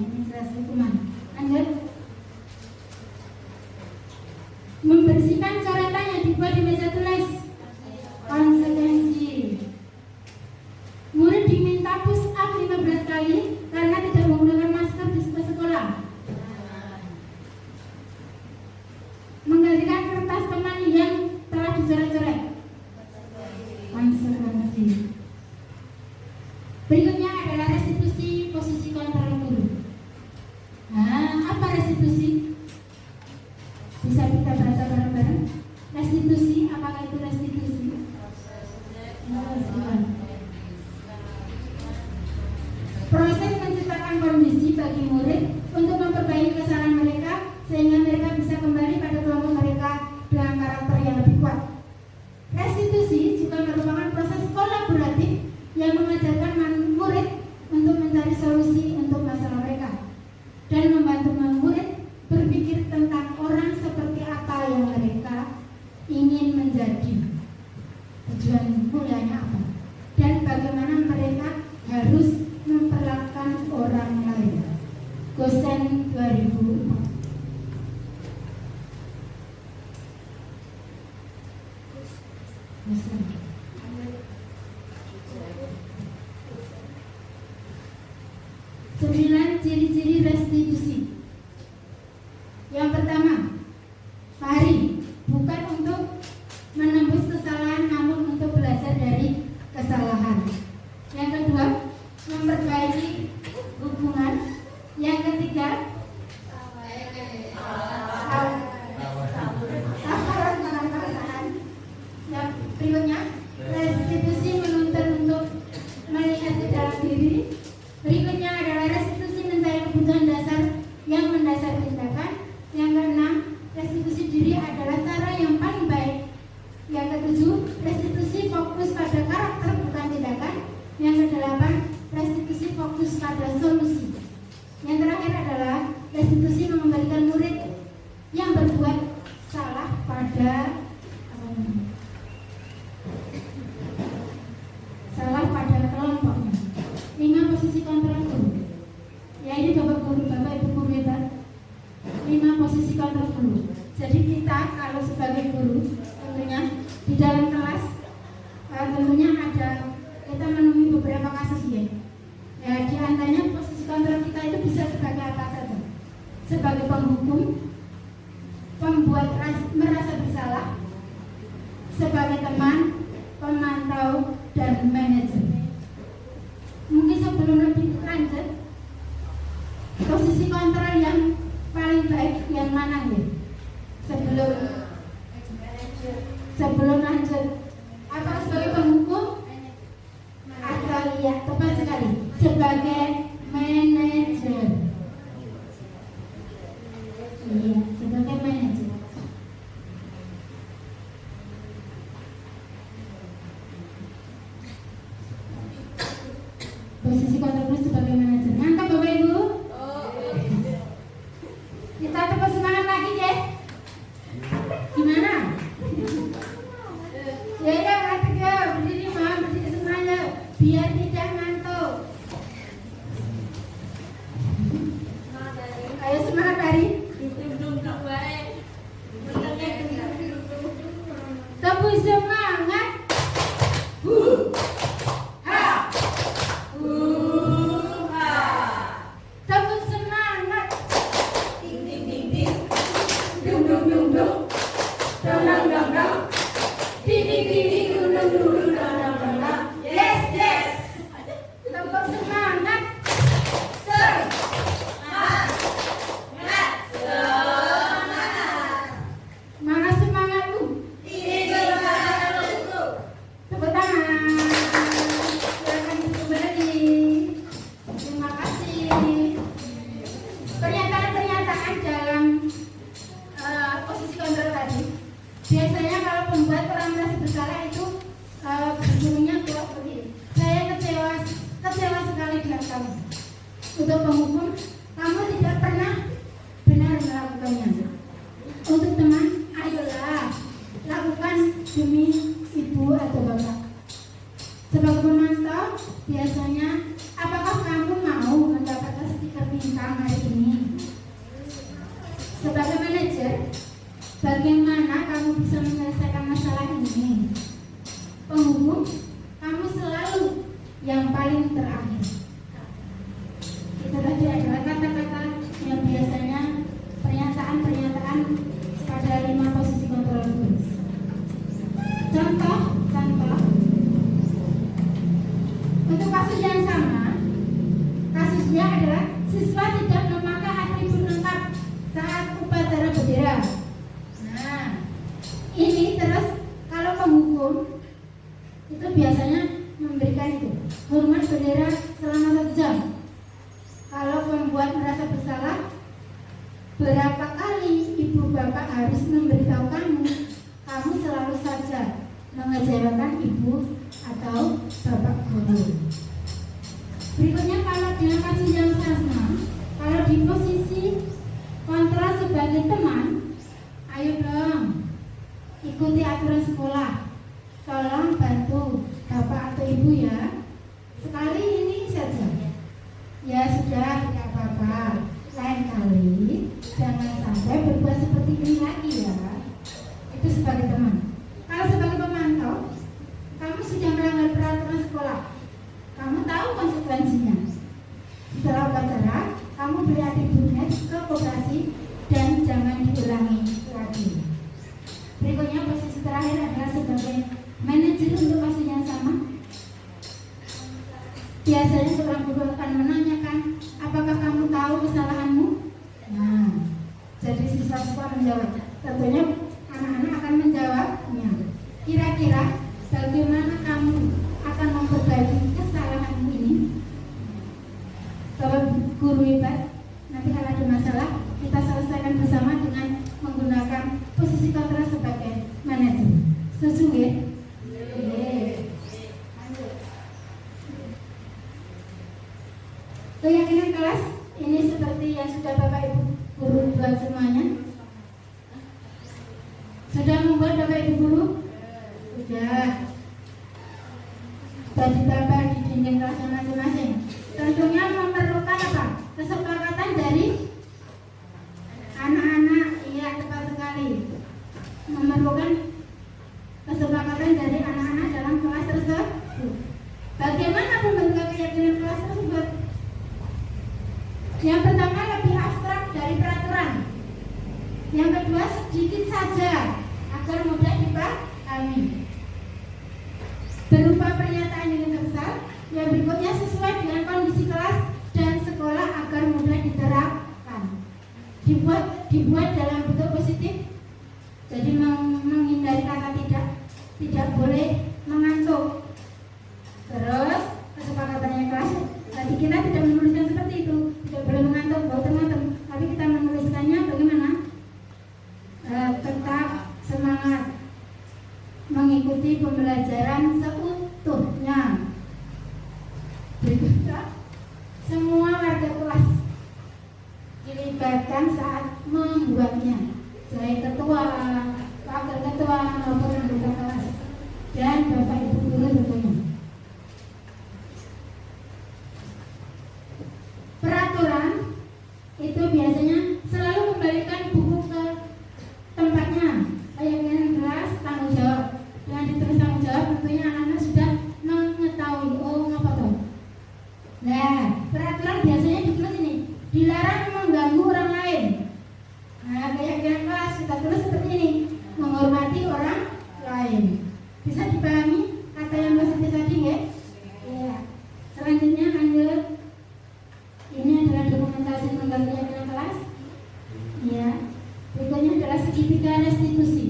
[SPEAKER 4] apa itu restitusi? Proses menciptakan kondisi bagi murid untuk memperbaiki kesalahan mereka sehingga mereka bisa kembali pada kelompok mereka dengan karakter yang lebih kuat. Restitusi juga merupakan proses kolaboratif yang mengajarkan murid untuk mencari solusi untuk masalah mereka dan membantu murid berpikir tentang orang seperti apa yang mereka ingin menjadi, tujuan mulianya apa, dan bagaimana mereka harus memperlakukan orang lain. Gosen 2004. Sembilan ciri-ciri restitusi. Yang pertama, mari bukan untuk menembus kesalahan namun untuk belajar dari kesalahan. Yang kedua, memperbaiki hubungan. Yang ketiga, sabaran dengan perasaan. Yang berikutnya, restitusi menuntut untuk melihat ke dalam diri. Berikutnya adalah restitusi mencari kebutuhan dasar yang mendasari tindakan. Yang keenam, restitusi diri adalah cara yang paling baik. Yang ketujuh, restitusi fokus pada karakter bukan tindakan. Yang kedelapan, restitusi fokus pada solusi. Yang terakhir adalah restitusi mengembalikan murid yang berbuat salah pada kelompoknya. 5 posisi kontrol guru. Ya ini Bapak Ibu guru hebat. 5 posisi kontrol guru. Jadi kita kalau sebagai guru tentunya di dalam kelas tentunya kita menemui beberapa kasus ya. Ya di antaranya posisi kontrol kita itu bisa sebagai apa saja. Sebagai penghukum, pembuat merasa bersalah, sebagai teman, pemantau, dan manajer. Mungkin sebelum lebih lanjut, posisi kontrol yang paling baik yang mana ya? Sebelum lanjut, apa sebagai penghukum? Atau ya tepat sekali sebagai manajer. Iya, sebagai manajer. Posisi kontrol sebagai manajer. Mantap Bapak Ibu. Kita tepuk semangat lagi ya. Gimana? Ya mantap ya. Berdiri semuanya biar tidak ngantuk. Ayo semangat hari. Tepuk semangat. Tepuk semangat. Ding ding ding ding. Dung dung dung dung. Dang dang dang dang. Ding ding ding ding. Dung dung dung dung. Dang dang dang dang. Yes yes. Tepuk semangat. Semangat. Mana semangat lu? Tepuk tangan. Silakan kembali. Terima kasih. Pernyataan-pernyataan dalam posisi kontrol tadi. Biasanya kalau pembuat orang merasa bersalah itu berjumlahnya kuat begini. Saya kecewa sekali dengan kamu. Untuk penghukum, kamu tidak pernah benar melakukannya. Untuk teman, ayolah lakukan demi ibu atau bapak. Sebagai pemantau, biasanya apakah kamu mau mendapatkan stiker bintang hari ini? Sebagai manajer, bagaimana kamu bisa menyelesaikan masalah ini? Penghukum, kamu selalu yang paling terakhir. Itu tadi adalah kata-kata yang biasanya pernyataan-pernyataan pada 5 posisi kontrol guru. Contoh untuk kasus yang sama. Berapa kali ibu bapak harus memberitahu kamu, kamu selalu saja mengecewakan ibu atau bapak guru. Berikutnya, kalau dengan kasus yang sama, kalau di posisi kontra sebagai teman, ayo dong ikuti aturan sekolah, tolong bantu bapak atau ibu ya, sekali ini saja ya, sudah tidak apa-apa, lain kali jangan sampai berbuat seperti ini lagi ya. Itu sebagai teman. Kalau sebagai pemantau, kamu sudah melanggar peraturan sekolah, kamu tahu konsekuensinya. Setelah upacara, kamu beri atributnya ke koperasi dan jangan diulangi lagi. Berikutnya, posisi terakhir adalah sebagai manajer untuk kasus yang sama. Biasanya seorang guru akan menanyakan, apakah kamu tahu kesalahanmu? Nah, jadi siswa-siswa menjawab. Tentunya anak-anak akan menjawabnya. Kira-kira bagaimana kamu akan memperbaiki kesalahanmu ini? Bapak guru hebat, nanti kalau ada masalah kita selesaikan bersama dengan menggunakan posisi kontra sebagai manajer. Setuju ya? Keyakinan kelas ini seperti yang sudah Bapak Ibu guru buat semuanya. Sudah membuat Bapak Ibu guru? Sudah. Sudah ditambah di dinding kelasnya masing-masing. Tentunya memerlukan apa? Kesepakatan dari anak-anak. Iya, tepat sekali. Memerlukan kesepakatan dari anak-anak dalam kelas tersebut. Bagaimana pembentukan keyakinan kelas tersebut? Yang pertama, lebih abstrak dari peraturan. Yang kedua, sedikit saja agar mudah dipahami, berupa pernyataan universal. Yang berikutnya, sesuai dengan kondisi kelas dan sekolah agar mudah diterapkan. Dibuat dalam bentuk positif. Jadi menghindari kata tidak boleh mengantuk. Terus kesepakatannya kelas, tadi kita tidak menuliskan seperti itu, tidak boleh mengantuk, bau teman-teman, tapi kita menuliskannya bagaimana? Tetap semangat mengikuti pembelajaran seutuhnya. Berikutnya, semua warga kelas dilibatkan saat membuatnya, baik ketua, wakil ketua maupun anggota kelas dan bapak ibu guru tentunya. Peraturan itu biasanya selalu kembalikan buku ke tempatnya. Keyakinan kelas, tanggung jawab. Dengan ditulis tanggung jawab, tentunya anak-anak sudah mengetahui. Oh, ngapa tuh? Nah, peraturan biasanya ditulis ini, dilarang mengganggu orang lain. Nah, keyakinan kelas kita tulis seperti ini, menghormati orang lain. Bisa dipahami kata yang positif tadi ya? Ya. Selanjutnya lanjut. Ini adalah dokumentasi tentang keyakinan kelas. Ya. Berikutnya adalah segitiga restitusi.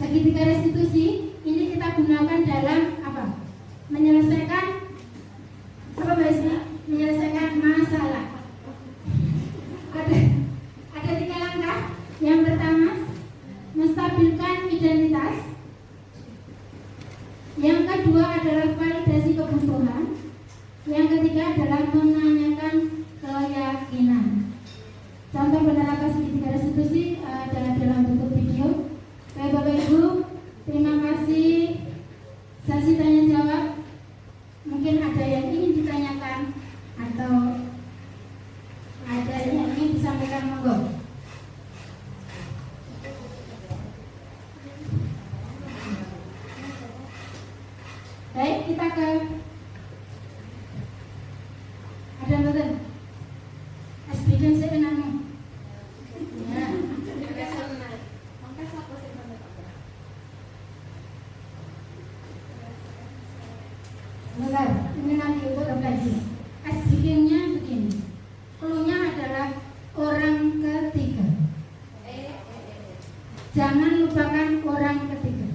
[SPEAKER 4] Segitiga restitusi ini kita gunakan dalam apa? Menyelesaikan apa bahasanya? Menyelesaikan masalah. Ada 3 langkah. Yang pertama, menstabilkan identitas. Yang kedua adalah validasi kebutuhan. Yang ketiga adalah menanyakan keyakinan. Contoh penerapan segitiga restitusi adalah dalam bentuk video. Baik Bapak Ibu, terima kasih. Sesi tanya jawab. Mungkin ada yang ingin ditanyakan atau ada yang ingin disampaikan, monggo. Baik, kita ke ada betul. Aspirasi saya kenalmu. Ya. Bentar, ini nanti untuk lagi. Aspirasinya begini. Cluenya adalah orang ketiga. Jangan lupakan orang ketiga.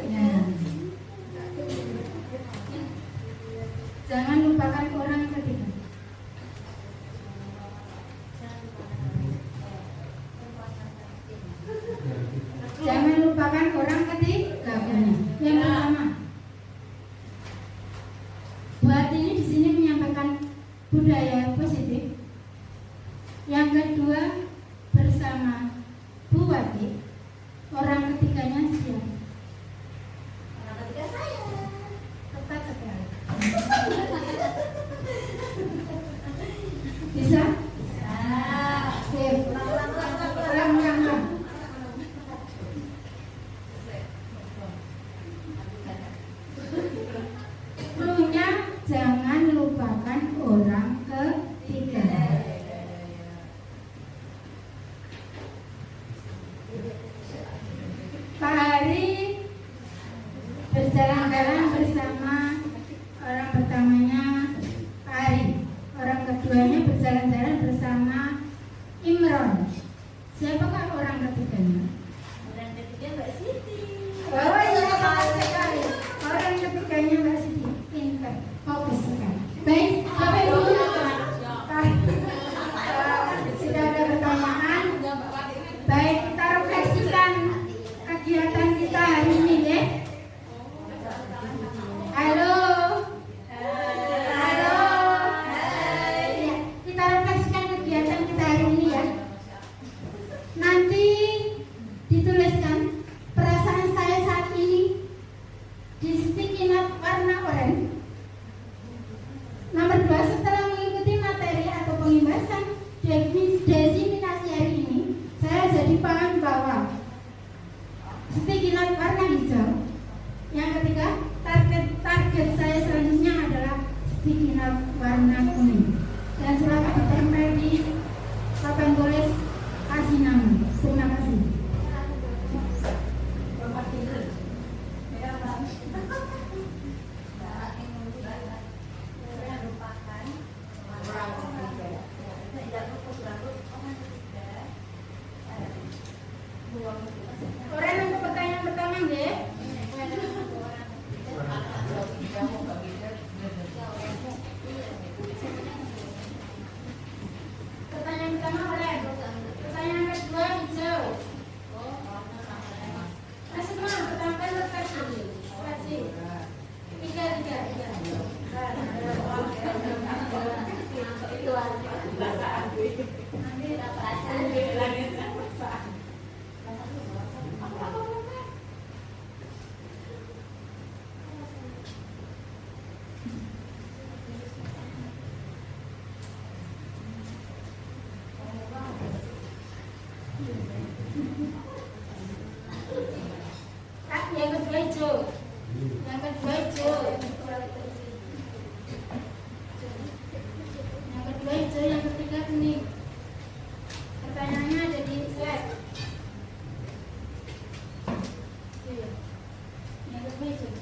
[SPEAKER 4] Ya. Jangan lupakan orang ketiga. Bu Artini di sini menyampaikan budaya positif. Yang kedua bersama Bu Wati, orang ketiganya siap.
[SPEAKER 3] Orang ketiga saya.
[SPEAKER 4] Tepat sekali. Bisa? Sip. Ulang. Cluenya jangan lupakan orang ketiga. Pak Hari berjalan-jalan bersama orang pertamanya Pak Hari, orang keduanya berjalan-jalan bersama Imron. Siapakah orang ketiganya?
[SPEAKER 3] Orang ketiga Mbak Siti.
[SPEAKER 4] Oh iya, tepat sekali. Orang ketiganya Mbak Siti. Pintar, fokus sekali. Baik, Bapak Ibu. Sudah ada pertanyaan? Baik, kita refleksikan kegiatan kita hari ini ya. Halo. Halo. Ya, kita refleksikan kegiatan kita hari ini ya. Nanti dituliskan perasaan saya saat ini di sticky note warna oranye. Nomor 2, setelah mengikuti materi atau pembahasan desiminasi hari ini, saya jadi paham bahwa sticky note warna hijau. Yang ketiga, target saya selanjutnya adalah sticky note warna kuning. Dan silakan ditempel di papan tulis, kasih nama. Terima kasih. Orang untuk pertanyaan pertama ya. Pertanyaan pertama orang. Pertanyaan kedua hijau. Nah, semua pertama refleksi. Tiga. Yang kedua hijau. Yang kedua hijau, yang ketiga kuning. Pertanyaannya ada di slide. Yang kedua hijau.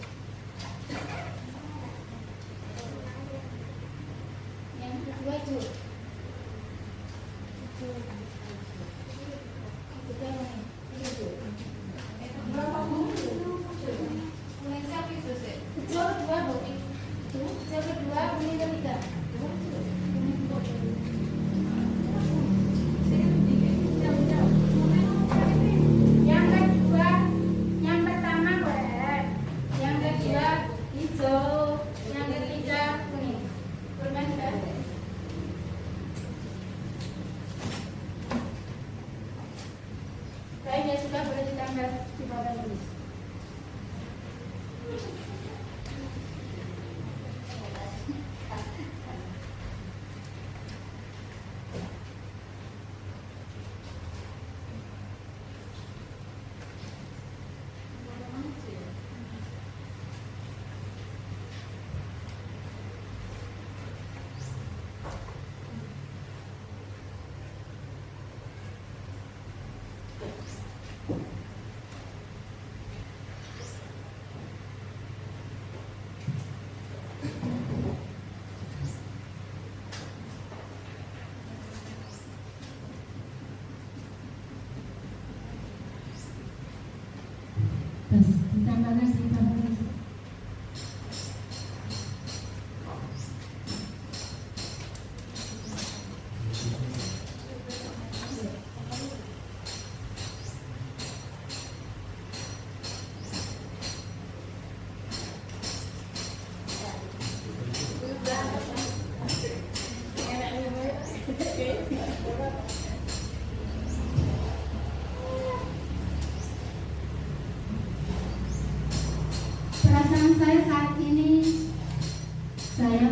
[SPEAKER 4] Yang kedua hijau. Ditambahkan di papan tulis.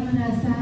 [SPEAKER 4] merasa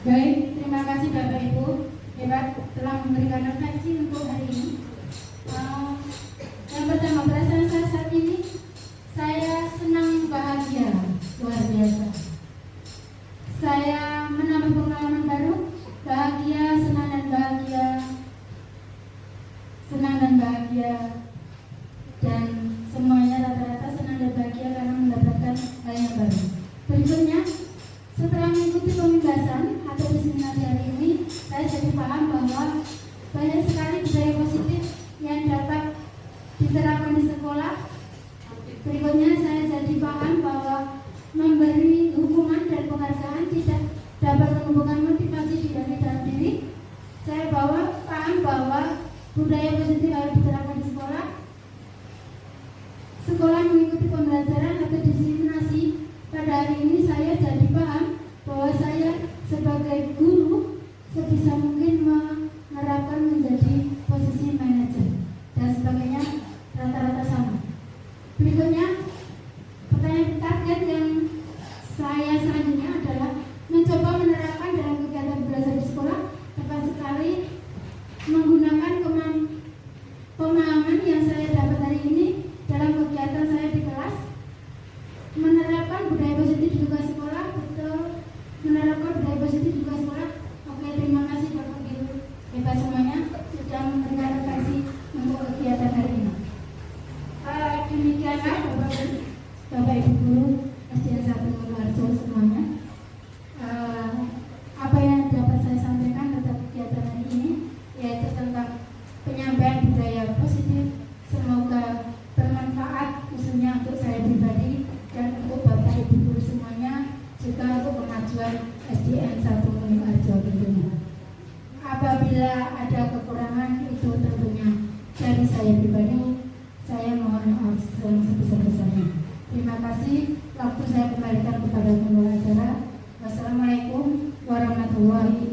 [SPEAKER 4] baik. Terima kasih Bapak Ibu hebat telah memberikan refleksi untuk hari ini. Yang pertama, perasaan saya saat ini saya senang, bahagia, luar biasa. Saya menambah pengalaman baru, bahagia, senang dan bahagia, senang dan bahagia, dan semuanya rata-rata senang dan bahagia karena mendapatkan hal yang baru. Berikutnya, setelah mengikuti pembahasan atau diseminasi hari ini, saya jadi paham bahwa banyak sekali budaya positif yang dapat diterapkan di sekolah. Berikutnya, saya jadi paham bahwa memberi hukuman dan penghargaan tidak dapat menumbuhkan motivasi di dalam diri. Saya paham bahwa budaya positif harus diterapkan di sekolah. Sekolah mengikuti pembelajaran atau diseminasi. Pada hari ini saya jadi paham bahwa saya sebagai guru sebisa mungkin menerapkan menjadi posisi manajer dan sebagainya, rata-rata sama. Berikutnya, pertanyaan target yang saya selanjutnya adalah mencoba menerapkan dalam kegiatan belajar di sekolah, tepat sekali menggunakan pemahaman yang saya dapat hari ini dalam kegiatan saya di kelas. Menerapkan budaya positif juga sekolah, betul. Menerapkan budaya positif juga sekolah. Oke, terima kasih Bapak Guru Bapak semuanya sudah memberikan refleksi untuk kegiatan hari ini. Demikianlah Bapak Ibu Guru SDN 1 Monoharjo semuanya. Apa yang dapat saya sampaikan tentang kegiatan hari ini yaitu tentang penyampaian budaya positif. Semoga bermanfaat khususnya untuk saya pribadi dan untuk Bapak Ibu Guru semuanya, juga untuk kemajuan SDN 1 Monoharjo tentunya. Apabila ada kekurangan itu tentunya dari saya pribadi, saya mohon maaf yang sebesar-besarnya. Terima kasih. Waktu saya kembalikan kepada pengelola acara. Wassalamualaikum warahmatullahi